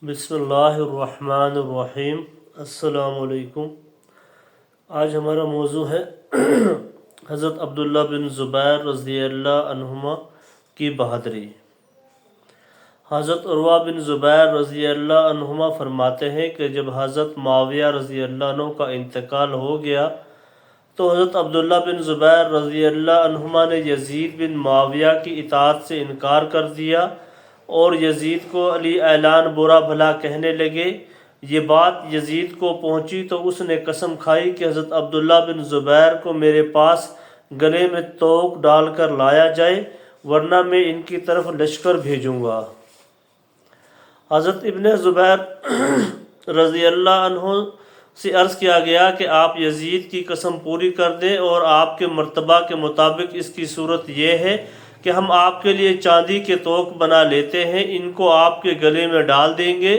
بسم اللہ الرحمن الرحیم۔ السلام علیکم۔ آج ہمارا موضوع ہے حضرت عبداللہ بن زبیر رضی اللہ عنہما کی بہادری۔ حضرت عروہ بن زبیر رضی اللہ عنہما فرماتے ہیں کہ جب حضرت معاویہ رضی اللہ عنہ کا انتقال ہو گیا تو حضرت عبداللہ بن زبیر رضی اللہ عنہما نے یزید بن معاویہ کی اطاعت سے انکار کر دیا اور یزید کو علی اعلان برا بھلا کہنے لگے۔ یہ بات یزید کو پہنچی تو اس نے قسم کھائی کہ حضرت عبداللہ بن زبیر کو میرے پاس گلے میں توق ڈال کر لایا جائے ورنہ میں ان کی طرف لشکر بھیجوں گا۔ حضرت ابن زبیر رضی اللہ عنہ سے عرض کیا گیا کہ آپ یزید کی قسم پوری کر دیں اور آپ کے مرتبہ کے مطابق اس کی صورت یہ ہے کہ ہم آپ کے لیے چاندی کے توق بنا لیتے ہیں، ان کو آپ کے گلے میں ڈال دیں گے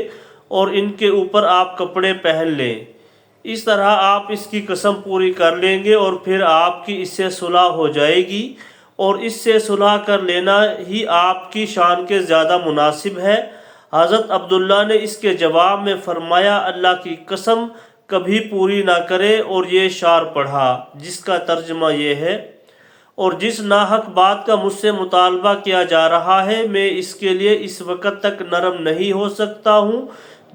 اور ان کے اوپر آپ کپڑے پہن لیں۔ اس طرح آپ اس کی قسم پوری کر لیں گے اور پھر آپ کی اس سے صلح ہو جائے گی اور اس سے صلح کر لینا ہی آپ کی شان کے زیادہ مناسب ہے۔ حضرت عبداللہ نے اس کے جواب میں فرمایا، اللہ کی قسم کبھی پوری نہ کرے، اور یہ شعر پڑھا جس کا ترجمہ یہ ہے، اور جس ناحق بات کا مجھ سے مطالبہ کیا جا رہا ہے میں اس کے لیے اس وقت تک نرم نہیں ہو سکتا ہوں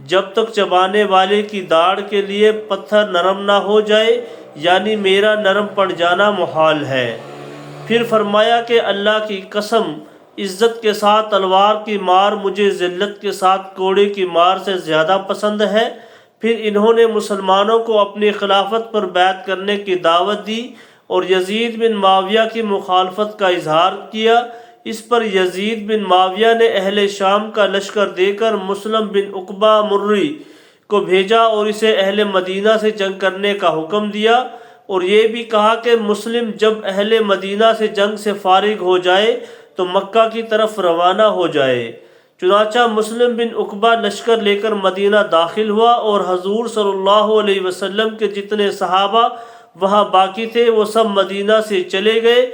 جب تک چبانے والے کی داڑھ کے لیے پتھر نرم نہ ہو جائے، یعنی میرا نرم پڑ جانا محال ہے۔ پھر فرمایا کہ اللہ کی قسم عزت کے ساتھ تلوار کی مار مجھے ذلت کے ساتھ کوڑے کی مار سے زیادہ پسند ہے۔ پھر انہوں نے مسلمانوں کو اپنی خلافت پر بیعت کرنے کی دعوت دی اور یزید بن معاویہ کی مخالفت کا اظہار کیا۔ اس پر یزید بن معاویہ نے اہل شام کا لشکر دے کر مسلم بن عقبہ مری کو بھیجا اور اسے اہل مدینہ سے جنگ کرنے کا حکم دیا، اور یہ بھی کہا کہ مسلم جب اہل مدینہ سے جنگ سے فارغ ہو جائے تو مکہ کی طرف روانہ ہو جائے۔ چنانچہ مسلم بن عقبہ لشکر لے کر مدینہ داخل ہوا اور حضور صلی اللہ علیہ وسلم کے جتنے صحابہ وہاں باقی تھے وہ سب مدینہ سے چلے گئے۔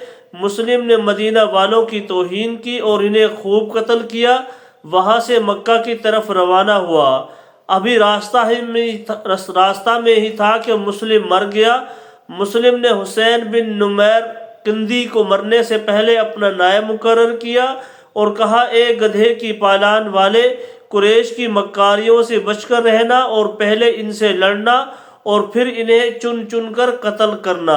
مسلم نے مدینہ والوں کی توہین کی اور انہیں خوب قتل کیا۔ وہاں سے مکہ کی طرف روانہ ہوا۔ ابھی راستہ میں ہی تھا کہ مسلم مر گیا۔ مسلم نے حسین بن نمیر کندی کو مرنے سے پہلے اپنا نائب مقرر کیا اور کہا، اے گدھے کی پالان والے، قریش کی مکاریوں سے بچ کر رہنا اور پہلے ان سے لڑنا اور پھر انہیں چن چن کر قتل کرنا۔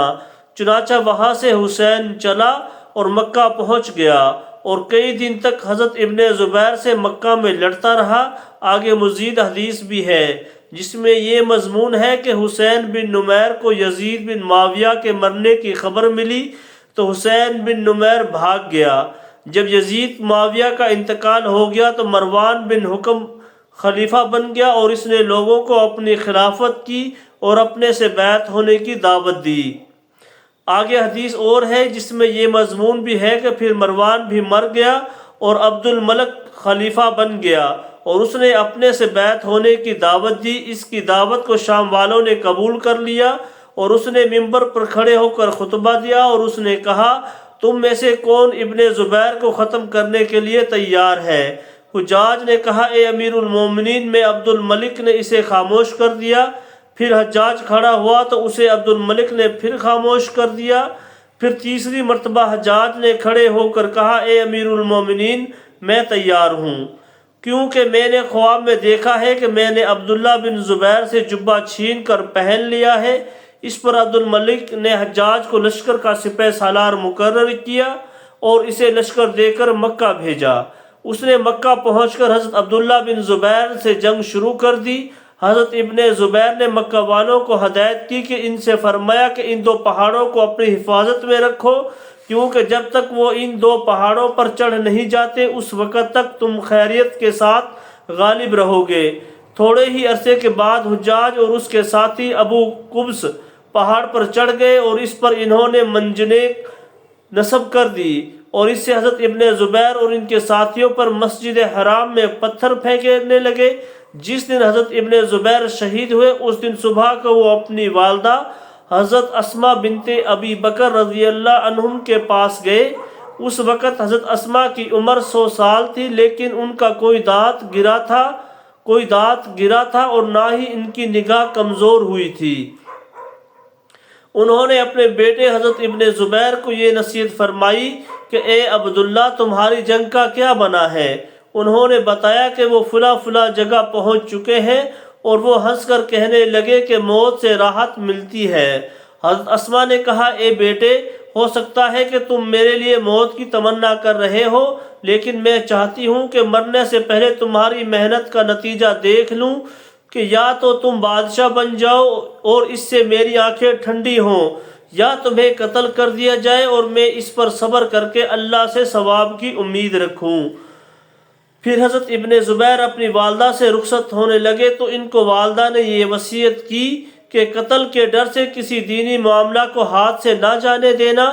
چنانچہ وہاں سے حسین چلا اور مکہ پہنچ گیا اور کئی دن تک حضرت ابن زبیر سے مکہ میں لڑتا رہا۔ آگے مزید حدیث بھی ہے جس میں یہ مضمون ہے کہ حسین بن نمیر کو یزید بن معاویہ کے مرنے کی خبر ملی تو حسین بن نمیر بھاگ گیا۔ جب یزید معاویہ کا انتقال ہو گیا تو مروان بن حکم خلیفہ بن گیا اور اس نے لوگوں کو اپنی خلافت کی اور اپنے سے بیعت ہونے کی دعوت دی۔ آگے حدیث اور ہے جس میں یہ مضمون بھی ہے کہ پھر مروان بھی مر گیا اور عبد الملک خلیفہ بن گیا اور اس نے اپنے سے بیعت ہونے کی دعوت دی۔ اس کی دعوت کو شام والوں نے قبول کر لیا اور اس نے منبر پر کھڑے ہو کر خطبہ دیا اور اس نے کہا، تم میں سے کون ابن زبیر کو ختم کرنے کے لیے تیار ہے؟ حجاج نے کہا، اے امیر المومنین، میں عبد الملک نے اسے خاموش کر دیا۔ پھر حجاج کھڑا ہوا تو اسے عبد الملک نے پھر خاموش کر دیا۔ پھر تیسری مرتبہ حجاج نے کھڑے ہو کر کہا، اے امیر المومنین، میں تیار ہوں، کیونکہ میں نے خواب میں دیکھا ہے کہ میں نے عبداللہ بن زبیر سے جبہ چھین کر پہن لیا ہے۔ اس پر عبد الملک نے حجاج کو لشکر کا سپہ سالار مقرر کیا اور اسے لشکر دے کر مکہ بھیجا۔ اس نے مکہ پہنچ کر حضرت عبداللہ بن زبیر سے جنگ شروع کر دی۔ حضرت ابن زبیر نے مکہ والوں کو ہدایت کی کہ ان سے فرمایا کہ ان دو پہاڑوں کو اپنی حفاظت میں رکھو، کیونکہ جب تک وہ ان دو پہاڑوں پر چڑھ نہیں جاتے اس وقت تک تم خیریت کے ساتھ غالب رہو گے۔ تھوڑے ہی عرصے کے بعد حجاج اور اس کے ساتھی ابو قبس پہاڑ پر چڑھ گئے اور اس پر انہوں نے منجنیق نصب کر دی اور اس سے حضرت ابن زبیر اور ان کے ساتھیوں پر مسجد حرام میں پتھر پھینکنے لگے۔ جس دن حضرت ابن زبیر شہید ہوئے اس دن صبح کو وہ اپنی والدہ حضرت اسماء بنت ابی بکر رضی اللہ عنہم کے پاس گئے۔ اس وقت حضرت اسماء کی عمر 100 سال تھی، لیکن ان کا کوئی دانت گرا تھا، کوئی دانت گرا تھا اور نہ ہی ان کی نگاہ کمزور ہوئی تھی۔ انہوں نے اپنے بیٹے حضرت ابن زبیر کو یہ نصیحت فرمائی کہ اے عبداللہ تمہاری جنگ کا کیا بنا ہے؟ انہوں نے بتایا کہ وہ فلاں فلاں جگہ پہنچ چکے ہیں، اور وہ ہنس کر کہنے لگے کہ موت سے راحت ملتی ہے۔ حضرت اسما نے کہا اے بیٹے، ہو سکتا ہے کہ تم میرے لیے موت کی تمنا کر رہے ہو، لیکن میں چاہتی ہوں کہ مرنے سے پہلے تمہاری محنت کا نتیجہ دیکھ لوں کہ یا تو تم بادشاہ بن جاؤ اور اس سے میری آنکھیں ٹھنڈی ہوں، یا تمہیں قتل کر دیا جائے اور میں اس پر صبر کر کے اللہ سے ثواب کی امید رکھوں۔ پھر حضرت ابن زبیر اپنی والدہ سے رخصت ہونے لگے تو ان کو والدہ نے یہ وصیت کی کہ قتل کے ڈر سے کسی دینی معاملہ کو ہاتھ سے نہ جانے دینا۔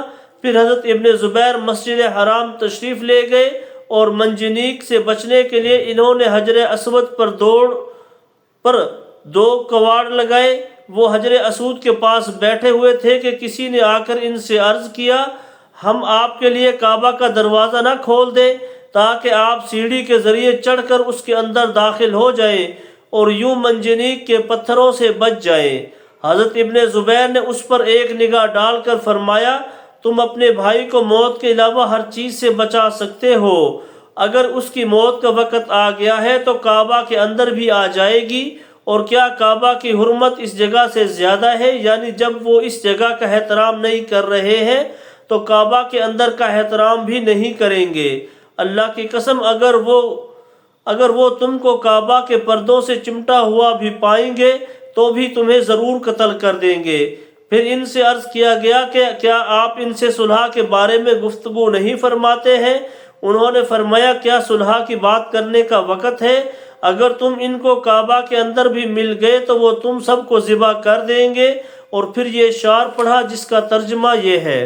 پھر حضرت ابن زبیر مسجد حرام تشریف لے گئے اور منجنیق سے بچنے کے لیے انہوں نے حجر اسود پر دو کواڑ لگائے۔ وہ حجر اسود کے پاس بیٹھے ہوئے تھے کہ کسی نے آ کر ان سے عرض کیا ہم آپ کے لیے کعبہ کا دروازہ نہ کھول دیں تاکہ آپ سیڑھی کے ذریعے چڑھ کر اس کے اندر داخل ہو جائیں اور یوں منجنیق کے پتھروں سے بچ جائیں۔ حضرت ابن زبیر نے اس پر ایک نگاہ ڈال کر فرمایا تم اپنے بھائی کو موت کے علاوہ ہر چیز سے بچا سکتے ہو، اگر اس کی موت کا وقت آ گیا ہے تو کعبہ کے اندر بھی آ جائے گی، اور کیا کعبہ کی حرمت اس جگہ سے زیادہ ہے؟ یعنی جب وہ اس جگہ کا احترام نہیں کر رہے ہیں تو کعبہ کے اندر کا احترام بھی نہیں کریں گے۔ اللہ کی قسم اگر وہ تم کو کعبہ کے پردوں سے چمٹا ہوا بھی پائیں گے تو بھی تمہیں ضرور قتل کر دیں گے۔ پھر ان سے عرض کیا گیا کہ کیا آپ ان سے صلح کے بارے میں گفتگو نہیں فرماتے ہیں؟ انہوں نے فرمایا کیا صلح کی بات کرنے کا وقت ہے؟ اگر تم ان کو کعبہ کے اندر بھی مل گئے تو وہ تم سب کو ذبح کر دیں گے۔ اور پھر یہ شعر پڑھا جس کا ترجمہ یہ ہے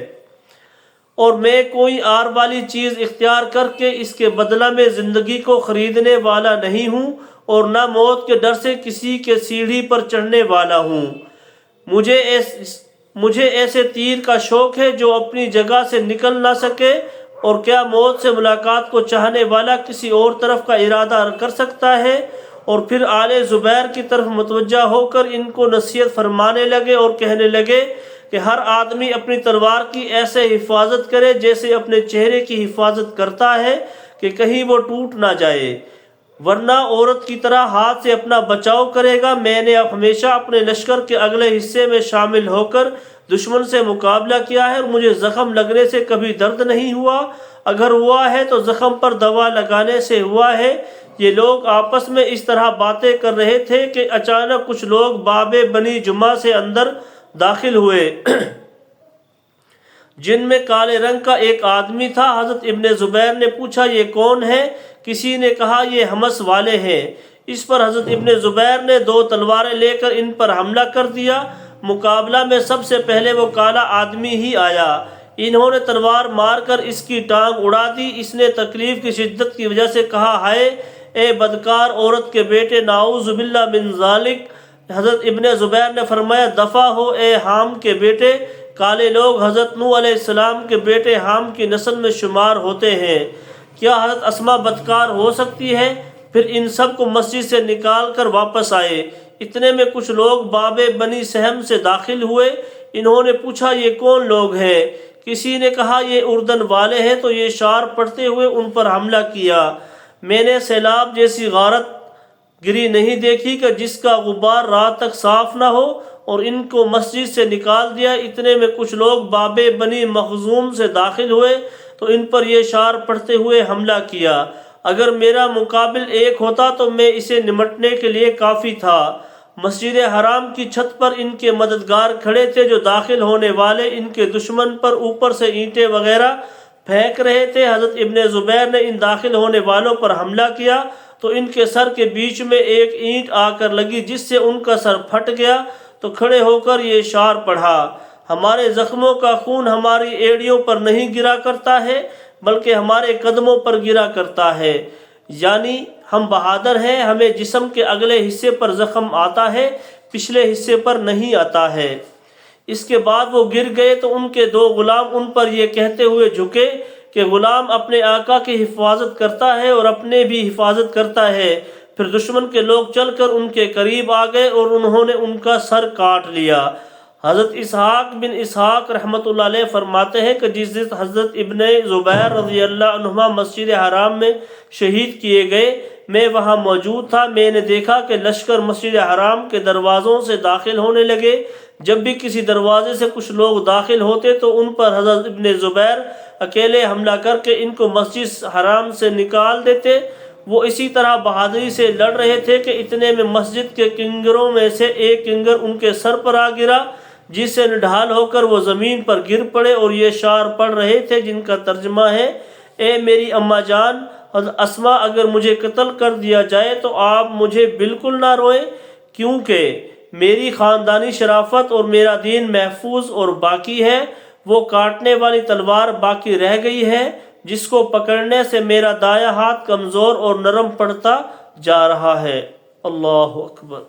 اور میں کوئی آر والی چیز اختیار کر کے اس کے بدلہ میں زندگی کو خریدنے والا نہیں ہوں، اور نہ موت کے ڈر سے کسی کے سیڑھی پر چڑھنے والا ہوں۔ مجھے ایسے تیر کا شوق ہے جو اپنی جگہ سے نکل نہ سکے، اور کیا موت سے ملاقات کو چاہنے والا کسی اور طرف کا ارادہ کر سکتا ہے؟ اور پھر آل زبیر کی طرف متوجہ ہو کر ان کو نصیحت فرمانے لگے اور کہنے لگے کہ ہر آدمی اپنی تلوار کی ایسے حفاظت کرے جیسے اپنے چہرے کی حفاظت کرتا ہے کہ کہیں وہ ٹوٹ نہ جائے، ورنہ عورت کی طرح ہاتھ سے اپنا بچاؤ کرے گا۔ میں نے ہمیشہ اپنے لشکر کے اگلے حصے میں شامل ہو کر دشمن سے مقابلہ کیا ہے اور مجھے زخم لگنے سے کبھی درد نہیں ہوا، اگر ہوا ہے تو زخم پر دوا لگانے سے ہوا ہے۔ یہ لوگ آپس میں اس طرح باتیں کر رہے تھے کہ اچانک کچھ لوگ باب بنی جمعہ سے اندر داخل ہوئے جن میں کالے رنگ کا ایک آدمی تھا۔ حضرت ابن زبیر نے پوچھا یہ کون ہے؟ کسی نے کہا یہ حمص والے ہیں۔ اس پر حضرت ابن زبیر نے دو تلواریں لے کر ان پر حملہ کر دیا۔ مقابلہ میں سب سے پہلے وہ کالا آدمی ہی آیا۔ انہوں نے تلوار مار کر اس کی ٹانگ اڑا دی۔ اس نے تکلیف کی شدت کی وجہ سے کہا ہائے اے بدکار عورت کے بیٹے، نعوذ باللہ من ذالک۔ حضرت ابن زبیر نے فرمایا دفع ہو اے حام کے بیٹے، کالے لوگ حضرت نوح علیہ السلام کے بیٹے حام کی نسل میں شمار ہوتے ہیں، کیا حضرت اسما بدکار ہو سکتی ہے؟ پھر ان سب کو مسجد سے نکال کر واپس آئے۔ اتنے میں کچھ لوگ باب بنی سہم سے داخل ہوئے۔ انہوں نے پوچھا یہ کون لوگ ہیں؟ کسی نے کہا یہ اردن والے ہیں، تو یہ شعر پڑھتے ہوئے ان پر حملہ کیا۔ میں نے سیلاب جیسی غارت گری نہیں دیکھی کہ جس کا غبار رات تک صاف نہ ہو، اور ان کو مسجد سے نکال دیا۔ اتنے میں کچھ لوگ باب بنی مخزوم سے داخل ہوئے تو ان پر یہ شعر پڑھتے ہوئے حملہ کیا۔ اگر میرا مقابل ایک ہوتا تو میں اسے نمٹنے کے لیے کافی تھا۔ مسجد حرام کی چھت پر ان کے مددگار کھڑے تھے جو داخل ہونے والے ان کے دشمن پر اوپر سے اینٹیں وغیرہ پھینک رہے تھے۔ حضرت ابن زبیر نے ان داخل ہونے والوں پر حملہ کیا تو ان کے سر کے بیچ میں ایک اینٹ آ کر لگی جس سے ان کا سر پھٹ گیا، تو کھڑے ہو کر یہ شعر پڑھا ہمارے زخموں کا خون ہماری ایڑیوں پر نہیں گرا کرتا ہے بلکہ ہمارے قدموں پر گرا کرتا ہے، یعنی ہم بہادر ہیں، ہمیں جسم کے اگلے حصے پر زخم آتا ہے، پچھلے حصے پر نہیں آتا ہے۔ اس کے بعد وہ گر گئے تو ان کے دو غلام ان پر یہ کہتے ہوئے جھکے کہ غلام اپنے آقا کی حفاظت کرتا ہے اور اپنے بھی حفاظت کرتا ہے، پھر دشمن کے لوگ چل کر ان کے قریب آ گئے اور انہوں نے ان کا سر کاٹ لیا۔ حضرت اسحاق بن اسحاق رحمۃ اللہ علیہ فرماتے ہیں کہ جس دن حضرت ابن زبیر رضی اللہ عنہما مسجد حرام میں شہید کیے گئے، میں وہاں موجود تھا۔ میں نے دیکھا کہ لشکر مسجد حرام کے دروازوں سے داخل ہونے لگے۔ جب بھی کسی دروازے سے کچھ لوگ داخل ہوتے تو ان پر حضرت ابن زبیر اکیلے حملہ کر کے ان کو مسجد حرام سے نکال دیتے۔ وہ اسی طرح بہادری سے لڑ رہے تھے کہ اتنے میں مسجد کے کنگروں میں سے ایک کنگر ان کے سر پر آ گرا، جس سے نڈھال ہو کر وہ زمین پر گر پڑے اور یہ شعر پڑھ رہے تھے جن کا ترجمہ ہے: اے میری اماں جان حضرت اسما، اگر مجھے قتل کر دیا جائے تو آپ مجھے بالکل نہ روئیں، کیونکہ میری خاندانی شرافت اور میرا دین محفوظ اور باقی ہے۔ وہ کاٹنے والی تلوار باقی رہ گئی ہے جس کو پکڑنے سے میرا دایاں ہاتھ کمزور اور نرم پڑتا جا رہا ہے۔ اللہ اکبر۔